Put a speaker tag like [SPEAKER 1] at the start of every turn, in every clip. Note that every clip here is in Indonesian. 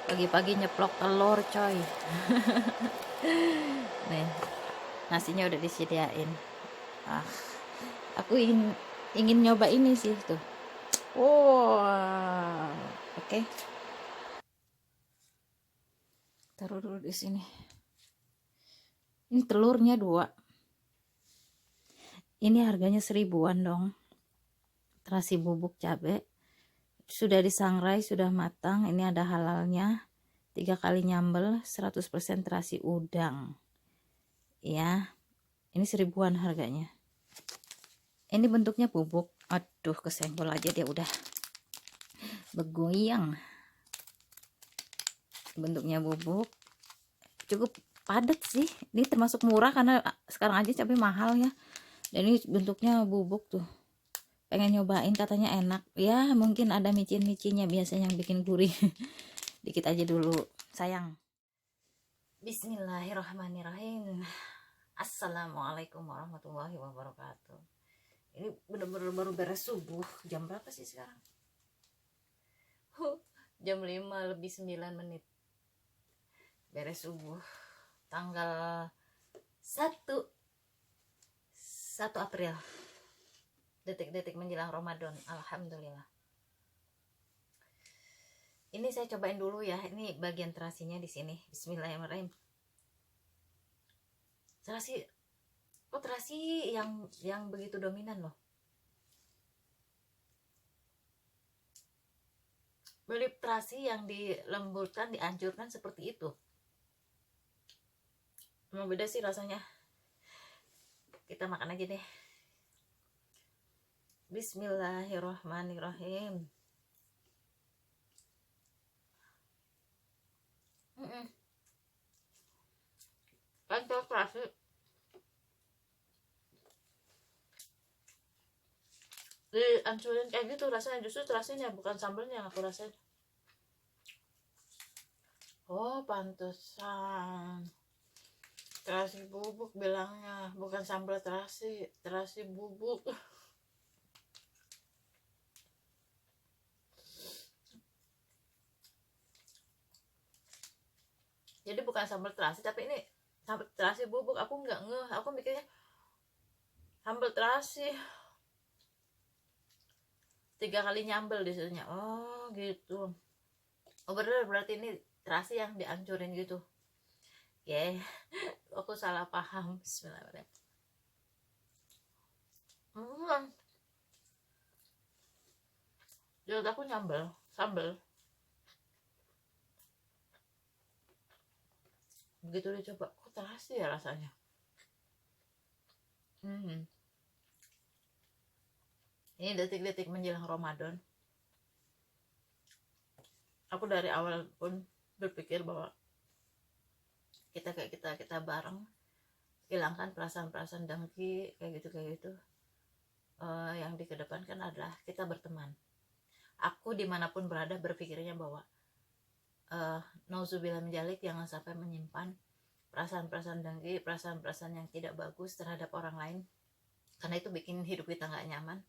[SPEAKER 1] Pagi-pagi nyeplok telur coy. Nih, nasinya udah disediain. Ah, aku ingin nyoba ini sih tuh. Wow. Oke. Taruh dulu di sini. Ini telurnya 2. Ini harganya 1000-an dong. Terasi bubuk cabe. Sudah disangrai, sudah matang. Ini ada halalnya. 3 kali nyambel, 100% terasi udang. Ya, ini 1000-an harganya. Ini bentuknya bubuk. Aduh, kesenggol aja dia udah bergoyang. Bentuknya bubuk. Cukup padat sih. Ini termasuk murah karena sekarang aja cabai mahal ya. Dan ini bentuknya bubuk tuh. Pengen nyobain katanya enak. Ya, mungkin ada micin-micinnya biasanya yang bikin gurih. Dikit aja dulu, sayang. Bismillahirrahmanirrahim. Assalamualaikum warahmatullahi wabarakatuh. Ini bener-bener baru beres subuh. Jam berapa sih sekarang? Jam 5:09. Beres subuh. Tanggal 1 April. Detik-detik menjelang Ramadan. Alhamdulillah. Ini saya cobain dulu ya. Ini bagian terasinya di sini. Bismillahirrahmanirrahim. Terasi yang begitu dominan loh. Beli terasi yang dilembutkan, dihancurkan seperti itu. Emang beda sih rasanya. Kita makan aja deh. Bismillahirrahmanirrahim. Kan terasi dihancurin kayak gitu rasanya, justru terasinya bukan sambelnya yang aku rasain. Oh, pantesan terasi bubuk bilangnya, bukan sambal terasi, terasi bubuk. Jadi bukan sambal terasi, tapi ini sambal terasi bubuk. Aku nggak ngeh, aku mikirnya sambal terasi. 3 kali nyambel disitunya. Oh gitu. Oh bener, berarti ini terasi yang dihancurin gitu. Ya, aku salah paham. Bismillahirrahmanirrahim. Jadi aku nyambel, sambel. Begitu dicoba, kok terasi ya rasanya. Ini detik-detik menjelang Ramadan. Aku dari awal pun berpikir bahwa kita bareng hilangkan perasaan-perasaan dengki kayak gitu. Yang dikedepankan adalah kita berteman. Aku dimanapun berada berpikirnya bahwa nauzubillah menjalik, jangan sampai menyimpan perasaan-perasaan dengki, perasaan-perasaan yang tidak bagus terhadap orang lain, karena itu bikin hidup kita nggak nyaman.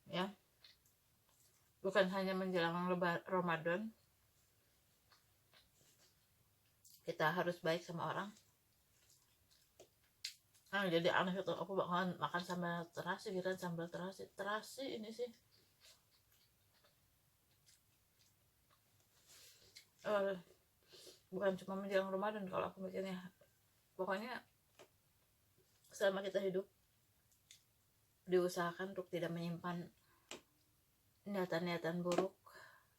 [SPEAKER 1] Ya, bukan hanya menjelang Ramadan kita harus baik sama orang. Jadi aneh itu, aku bakalan makan sambal terasi, kira sambal terasi ini sih bukan cuma menjelang Ramadan kalau aku mikirnya. Pokoknya selama kita hidup diusahakan untuk tidak menyimpan niatan-niatan buruk,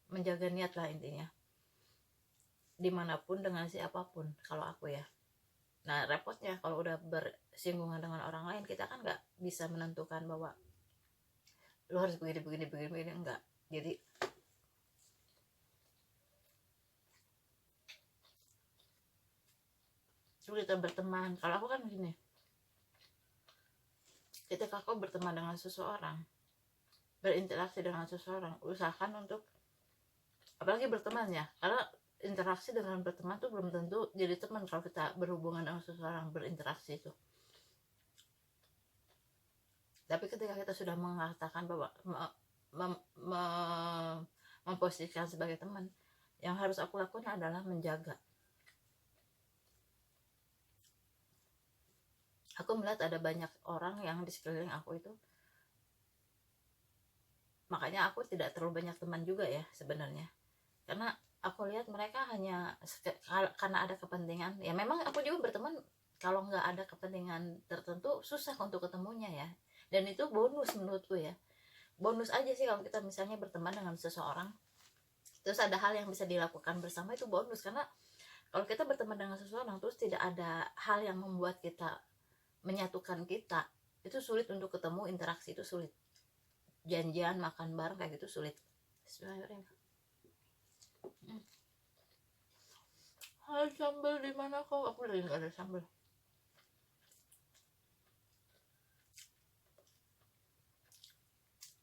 [SPEAKER 1] menjaga niat lah intinya, dimanapun dengan siapapun kalau aku ya. Nah repotnya kalau udah bersinggungan dengan orang lain, kita kan nggak bisa menentukan bahwa lu harus begini enggak. Jadi kita berteman, kalau aku kan gini, ketika kau berteman dengan seseorang, berinteraksi dengan seseorang, usahakan untuk, apalagi berteman ya, karena interaksi dengan berteman tuh belum tentu jadi teman kalau kita berhubungan dengan seseorang, berinteraksi itu. Tapi ketika kita sudah mengatakan bahwa memposisikan sebagai teman, yang harus aku lakukan adalah menjaga. Aku melihat ada banyak orang yang di sekeliling aku itu, makanya aku tidak terlalu banyak teman juga ya sebenarnya, karena aku lihat mereka hanya karena ada kepentingan. Ya memang aku juga berteman, kalau nggak ada kepentingan tertentu susah untuk ketemunya ya, dan itu bonus menurutku ya. Bonus aja sih kalau kita misalnya berteman dengan seseorang terus ada hal yang bisa dilakukan bersama, itu bonus. Karena kalau kita berteman dengan seseorang terus tidak ada hal yang membuat kita menyatukan kita, itu sulit untuk ketemu, interaksi itu sulit, janjian makan bareng kayak gitu sulit. Hai, sambal di mana kau? Aku lagi nggak ada sambal.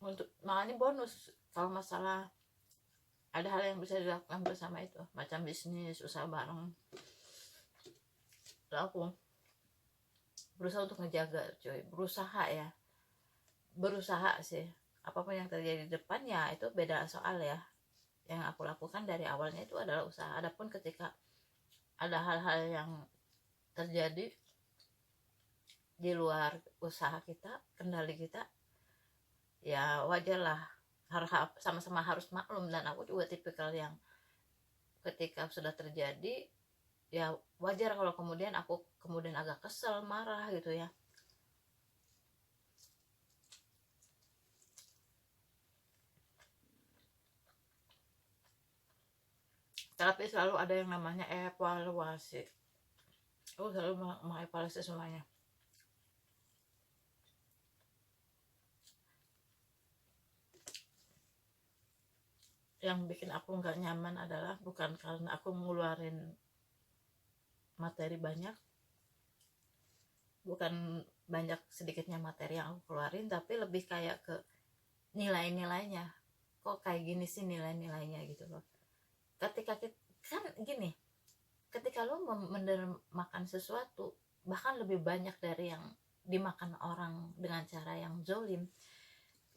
[SPEAKER 1] Untuk makanya bonus kalau masalah ada hal yang bisa dilakukan bersama, itu macam bisnis, usaha bareng. Lalu aku berusaha untuk ngejaga, cuy, berusaha ya, berusaha sih. Apapun yang terjadi di depan ya itu beda soal ya. Yang aku lakukan dari awalnya itu adalah usaha. Adapun ketika ada hal-hal yang terjadi di luar usaha kita, kendali kita, ya wajar lah, harus sama-sama harus maklum. Dan aku juga tipikal yang ketika sudah terjadi ya wajar kalau kemudian aku kemudian agak kesel, marah gitu ya. Tapi selalu ada yang namanya evaluasi. Aku selalu mengevaluasi semuanya. Yang bikin aku nggak nyaman adalah bukan karena aku ngeluarin materi banyak, bukan banyak sedikitnya materi yang aku keluarin, tapi lebih kayak ke nilai-nilainya. Kok kayak gini sih nilai-nilainya gitu loh. Ketika kita, kan gini, ketika lo makan sesuatu bahkan lebih banyak dari yang dimakan orang dengan cara yang zolim,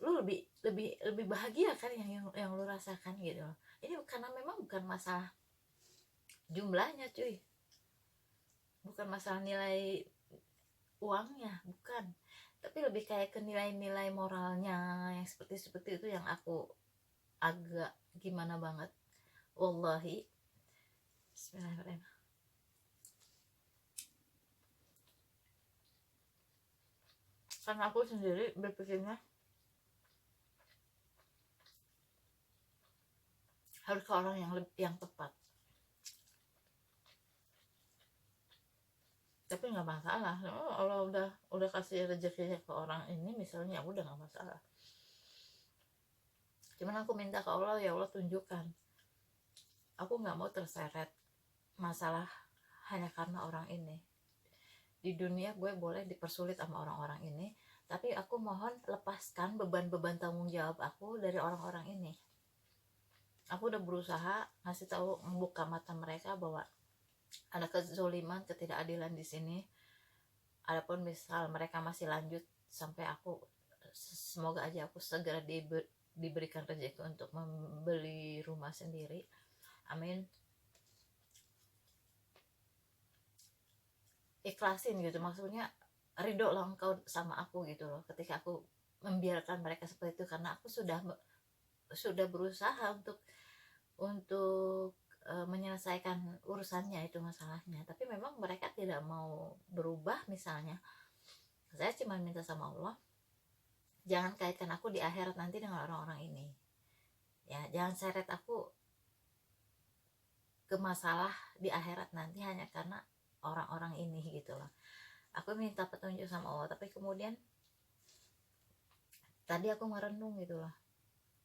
[SPEAKER 1] lu lebih bahagia kan yang lu rasakan gitu loh. Ini karena memang bukan masalah jumlahnya cuy, bukan masalah nilai uangnya, bukan, tapi lebih kayak ke nilai-nilai moralnya yang seperti itu yang aku agak gimana banget, wallahi. Bismillahirrahmanirrahim. Karena aku sendiri berpikirnya harus ke orang yang tepat, tapi nggak masalah. Allah udah kasih rezekinya ke orang ini misalnya, udah nggak masalah. Cuman aku minta ke Allah, ya Allah tunjukkan, aku nggak mau terseret masalah hanya karena orang ini. Di dunia gue boleh dipersulit sama orang-orang ini, tapi aku mohon lepaskan beban-beban tanggung jawab aku dari orang-orang ini. Aku udah berusaha ngasih tahu, membuka mata mereka bahwa ada kezoliman, ketidakadilan di sini. Adapun misal mereka masih lanjut sampai aku, semoga aja aku segera diberikan rezeki untuk membeli rumah sendiri, amin. Ikhlasin gitu, maksudnya ridho lah engkau sama aku gitu loh, ketika aku membiarkan mereka seperti itu, karena aku sudah berusaha untuk menyelesaikan urusannya itu, masalahnya, tapi memang mereka tidak mau berubah. Misalnya saya cuma minta sama Allah, jangan kaitkan aku di akhirat nanti dengan orang-orang ini ya, jangan seret aku ke masalah di akhirat nanti hanya karena orang-orang ini gitu loh. Aku minta petunjuk sama Allah, tapi kemudian tadi aku merenung gitu loh,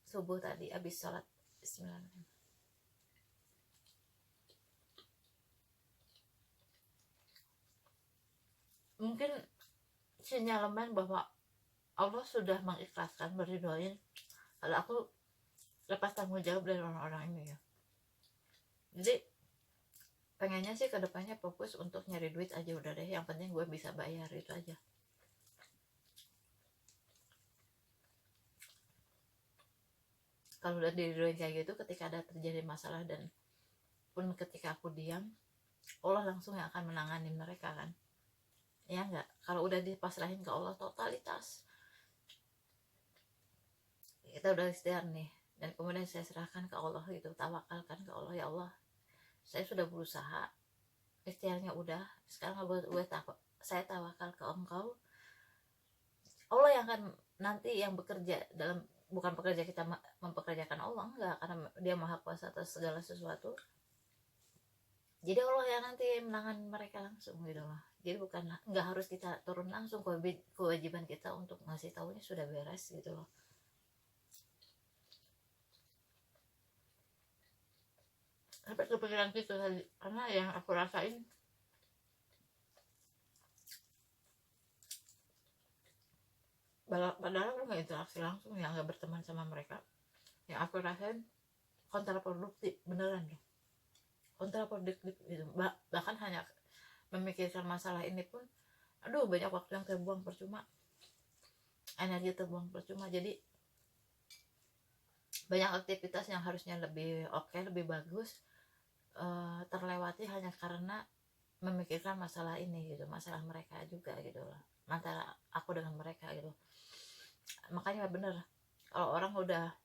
[SPEAKER 1] subuh tadi habis sholat, bismillahirrahmanirrahim, mungkin sinyalemen bahwa Allah sudah mengikhlaskan, meridhoin kalau aku lepas tanggung jawab dari orang-orang ini ya. Jadi pengennya sih kedepannya fokus untuk nyari duit aja udah deh, yang penting gue bisa bayar, itu aja. Kalau udah diridhoin kayak gitu, ketika ada terjadi masalah dan pun ketika aku diam, Allah langsung yang akan menangani mereka kan, ya enggak? Kalau udah dipasrahin ke Allah totalitas, kita udah ikhtiar nih, dan kemudian saya serahkan ke Allah gitu, tawakalkan ke Allah, ya Allah saya sudah berusaha, ikhtiarnya udah, sekarang saya tawakal ke Engkau, Allah yang akan nanti yang bekerja dalam, bukan pekerja kita mempekerjakan Allah, enggak, karena dia maha kuasa atas segala sesuatu. Jadi Allah yang nanti menangani mereka langsung gitu loh. Jadi bukan, nggak harus kita turun langsung, kewajiban kita untuk ngasih taunya sudah beres gitu loh. Sampai kepikiran gitu tadi, karena yang aku rasain padahal aku nggak interaksi langsung ya, nggak berteman sama mereka, yang aku rasain kontraproduktif beneran deh, kontraproduktif gitu. Bahkan hanya memikirkan masalah ini pun, aduh banyak waktu yang terbuang percuma, energi terbuang percuma. Jadi banyak aktivitas yang harusnya lebih oke, lebih bagus, terlewati hanya karena memikirkan masalah ini gitu, masalah mereka juga gitu loh, antara aku dengan mereka gitu. Makanya bener, kalau orang udah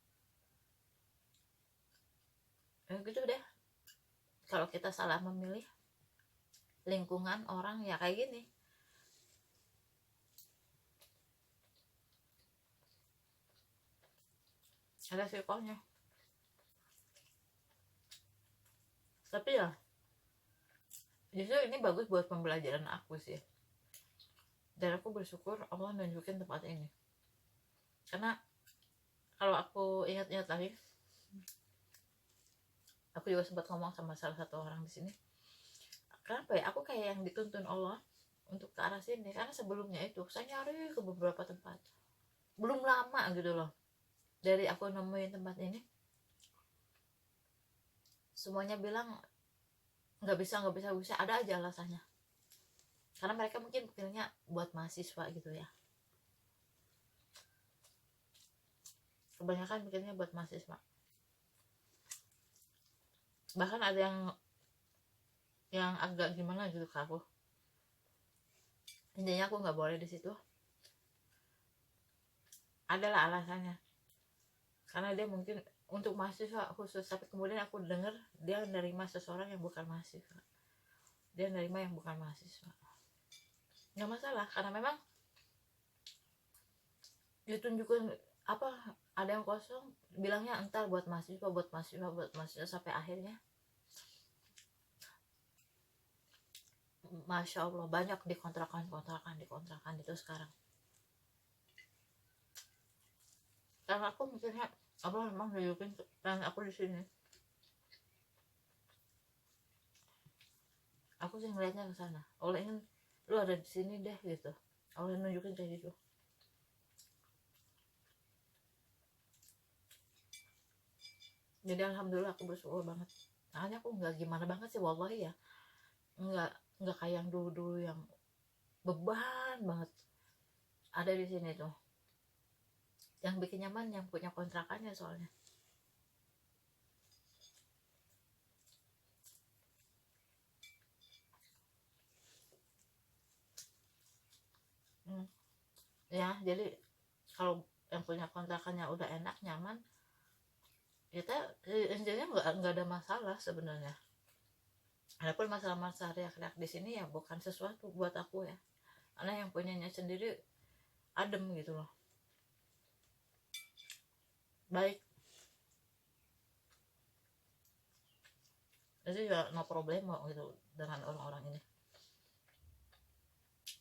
[SPEAKER 1] gitu deh, kalau kita salah memilih lingkungan orang ya kayak gini. Ada resikonya. Tapi ya justru ini bagus buat pembelajaran aku sih. Dan aku bersyukur Allah nunjukin tempat ini. Karena kalau aku ingat-ingat lagi, aku juga sempat ngomong sama salah satu orang di sini. Kenapa ya aku kayak yang dituntun Allah untuk ke arah sini? Karena sebelumnya itu saya nyari ke beberapa tempat. Belum lama gitu loh dari aku nemuin tempat ini, semuanya bilang nggak bisa, ada aja alasannya. Karena mereka mungkin pikirnya buat mahasiswa gitu ya, kebanyakan mikirnya buat mahasiswa. Bahkan ada yang agak gimana gitu ke aku, intinya aku nggak boleh di situ, adalah alasannya karena dia mungkin untuk mahasiswa khusus. Tapi kemudian aku dengar dia menerima seseorang yang bukan mahasiswa, dia menerima yang bukan mahasiswa, nggak masalah karena memang ditunjukin apa, ada yang kosong bilangnya entar buat mahasiswa, buat mahasiswa, buat mahasiswa, sampai akhirnya Masya Allah banyak dikontrakan itu sekarang. Karena aku mikirnya Allah memang nunjukin dan aku di sini, aku sih ngeliatnya ke sana, Allah ingin lu ada di sini deh gitu, Allah nunjukin kayak gitu. Jadi alhamdulillah aku bersyukur banget. Makanya aku nggak gimana banget sih wallahi ya, nggak kayak yang dulu yang beban banget. Ada di sini tuh yang bikin nyaman yang punya kontrakannya soalnya. Ya jadi kalau yang punya kontrakannya udah enak nyaman, kita intinya nggak ada masalah sebenarnya. Adapun masalah-masalah riak-riak di sini ya bukan sesuatu buat aku ya, karena yang punyanya sendiri adem gitu loh, baik. Jadi ya no problem gitu dengan orang-orang ini.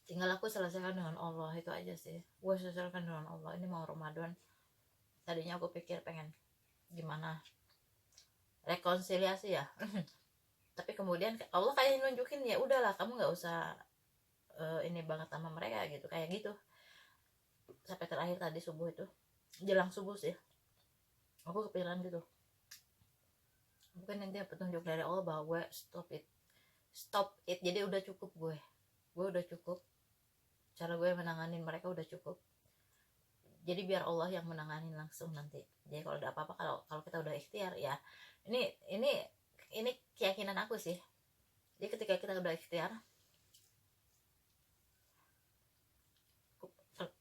[SPEAKER 1] Tinggal aku selesaikan dengan Allah, itu aja sih. Gue selesaikan dengan Allah. Ini mau Ramadan, tadinya aku pikir pengen gimana rekonsiliasi ya tapi kemudian Allah kayak nunjukin ya udahlah kamu nggak usah ini banget sama mereka gitu, kayak gitu. Sampai terakhir tadi subuh itu, jelang subuh sih aku kepikiran gitu, mungkin nanti petunjuk dari Allah bahwa gue stop it. Jadi udah cukup, gue udah cukup, cara gue menangani mereka udah cukup. Jadi biar Allah yang menangani langsung nanti. Jadi kalau ada apa-apa, kalau kita udah ikhtiar ya, ini keyakinan aku sih. Jadi ketika kita udah ikhtiar,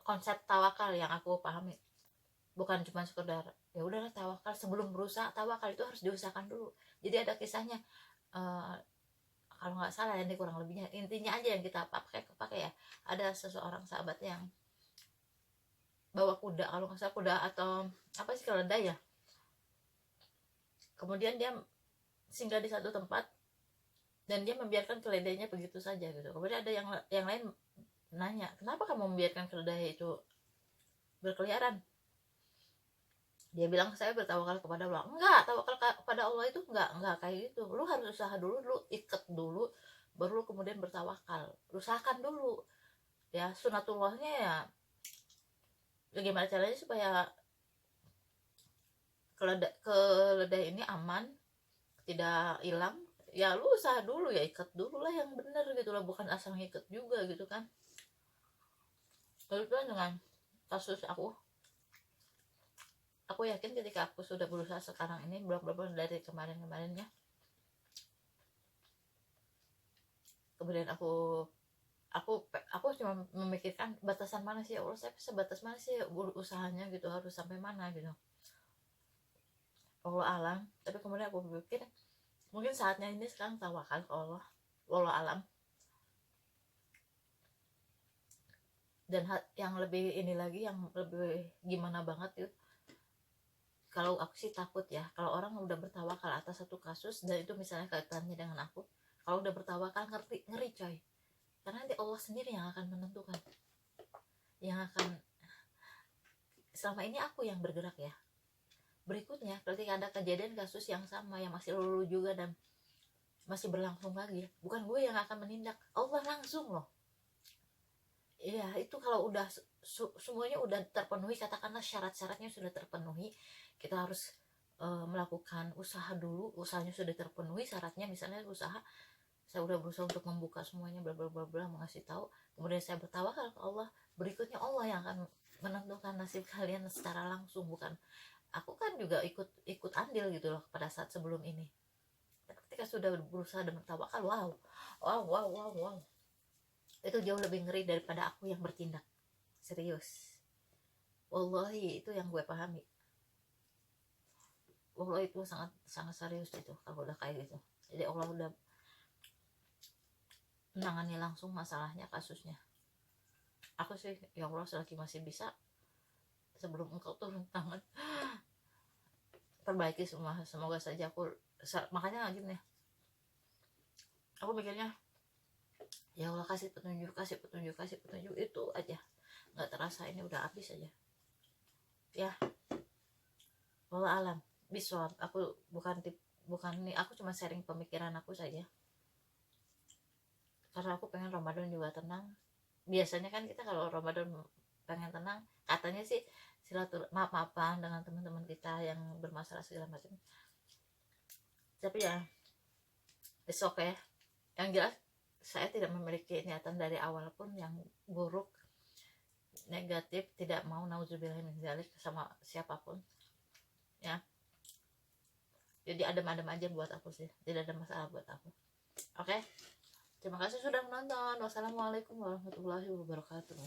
[SPEAKER 1] konsep tawakal yang aku pahami bukan cuma sekedar ya udahlah tawakal, sebelum berusaha tawakal itu harus diusahakan dulu. Jadi ada kisahnya, uh, kalau nggak salah ini kurang lebihnya intinya aja yang kita pakai ya. Ada seseorang sahabat yang bawa kuda, kalau nggak salah kuda atau apa sih, keledai ya. Kemudian dia singgah di satu tempat dan dia membiarkan keledainya begitu saja gitu. Kemudian ada yang lain nanya, kenapa kamu membiarkan keledai itu berkeliaran? Dia bilang, saya bertawakal kepada Allah. Enggak, tawakal kepada Allah itu enggak kayak gitu. Lu harus usaha dulu, lu ikat dulu, baru lu kemudian bertawakal. Usahakan dulu ya, sunatullahnya ya, bagaimana caranya supaya keledai ini aman, tidak hilang. Ya lu usaha dulu ya, ikat dulu lah yang benar gitu lah, bukan asal ngikat juga gitu kan. Lalu kan dengan kasus aku yakin ketika aku sudah berusaha sekarang ini, belum dari kemarinnya, kemudian aku cuma memikirkan batasan mana sih ya Allah, saya sebatas mana sih usahanya gitu, harus sampai mana gitu, Allah alam. Tapi kemudian aku berpikir mungkin saatnya ini sekarang tawakal ke Allah, Allah alam. Dan yang lebih ini lagi, yang lebih gimana banget itu, kalau aku sih takut ya kalau orang udah bertawakal atas satu kasus dan itu misalnya kaitannya dengan aku, kalau udah bertawakal ngeri coy, karena nanti Allah sendiri yang akan menentukan, yang akan, selama ini aku yang bergerak ya, berikutnya ketika ada kejadian kasus yang sama yang masih lulu juga dan masih berlangsung lagi, bukan gue yang akan menindak, Allah langsung loh. Iya, itu kalau udah semuanya udah terpenuhi, katakanlah syarat-syaratnya sudah terpenuhi, kita harus melakukan usaha dulu, usahanya sudah terpenuhi syaratnya, misalnya usaha, saya udah berusaha untuk membuka semuanya, bla bla bla bla, mengasih tahu, kemudian saya bertawakal ke Allah, berikutnya Allah yang akan menentukan nasib kalian secara langsung, bukan aku kan juga ikut andil gitu loh pada saat sebelum ini. Dan ketika sudah berusaha dan bertawakal, wow, wow, wow, wow, wow, itu jauh lebih ngeri daripada aku yang bertindak. Serius, wallahi itu yang gue pahami, wallahi itu sangat sangat serius itu kalau udah kayak gitu. Jadi Allah udah menangani langsung masalahnya, kasusnya. Aku sih ya Allah, selagi masih bisa, sebelum engkau turun tangan, perbaiki semua, semoga saja aku, makanya gini, aku mikirnya ya Allah kasih petunjuk, kasih petunjuk, kasih petunjuk, itu aja. Nggak terasa ini udah habis aja ya. Allah alam bisawab, aku bukan nih, aku cuma sharing pemikiran aku saja, karena aku pengen Ramadan juga tenang. Biasanya kan kita kalau Ramadan pengen tenang, katanya sih maaf-maafan dengan teman-teman kita yang bermasalah segala macam. Tapi ya it's okay. Yang jelas saya tidak memiliki niatan dari awal pun yang buruk, negatif, tidak mau nauzubillah min dzalik sama siapapun ya. Jadi adem-adem aja buat aku sih, tidak ada masalah buat aku. Oke, terima kasih sudah menonton. Wassalamualaikum warahmatullahi wabarakatuh.